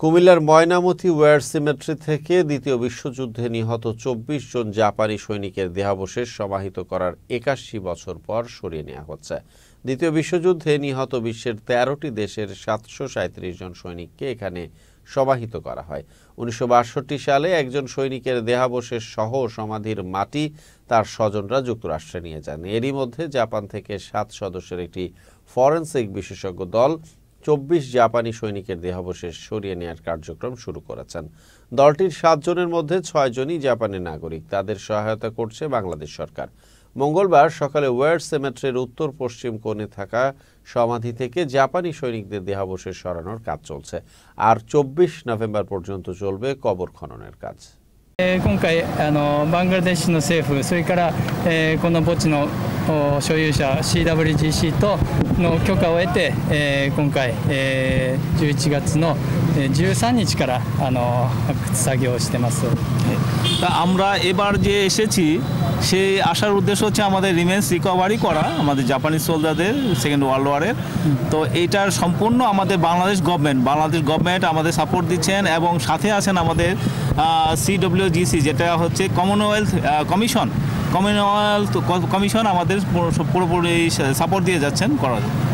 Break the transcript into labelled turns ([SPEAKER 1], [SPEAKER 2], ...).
[SPEAKER 1] কুমিল্লার Mainamati war symmetry থেকে দ্বিতীয় বিশ্বযুদ্ধে নিহত ২৪ জন জাপানি সৈনিকের দেহাবশেষ সমাহিত করার ৮১ বছর পর সরিয়ে নেওয়া হচ্ছে। দ্বিতীয় বিশ্বযুদ্ধে নিহত বিশ্বের ১৩টি দেশের ৭৩৭ জন সৈনিককে এখানে সমাহিত করা হয়। ১৯৬২ সালে একজন সৈনিকের দেহাবশেষ সহ সমাধির মাটি তার স্বজনরা যুক্তরাষ্ট্রে নিয়ে যান। এরই মধ্যে জাপান থেকে ৭ সদস্যের একটি ফরেনসিক বিশেষজ্ঞ দল ২৪ জাপানি সৈনিকের দেহাবশেষ সরিয়ে নেওয়ার কার্যক্রম শুরু করেছেন। দলটির ৭ জনের মধ্যে ৬ জনই জাপানের নাগরিক। তাদের সহায়তা করছে বাংলাদেশ সরকার। মঙ্গলবার সকালে ওয়ার সিমেট্রির উত্তর পশ্চিম কোণে থাকা সমাধি থেকে জাপানি সৈনিকদের দেহাবশেষ সরানোর কাজ চলছে। আর ২৪ নভেম্বর পর্যন্ত চলবে কবর খননের কাজ।
[SPEAKER 2] 今回バングラデシュの政府、それからこの墓地の所有者 CWGC との許可を得て、今回11月の13日から発掘作業をしてます。
[SPEAKER 3] তা আমরা এবার যে এসেছি সেই আসার উদ্দেশ্য হচ্ছে আমাদের রিমেন্স রিকভারি করা আমাদের জাপানি সোলজারদের সেকেন্ড ওয়ার্ল্ড ওয়ারের। তো এইটার সম্পূর্ণ আমাদের বাংলাদেশ গভর্নমেন্ট আমাদের সাপোর্ট দিচ্ছেন এবং সাথে আছেন আমাদের CWGC যেটা হচ্ছে কমনওয়েলথ কমিশন আমাদের পুরোপুরি সাপোর্ট দিয়ে যাচ্ছেন করার জন্য।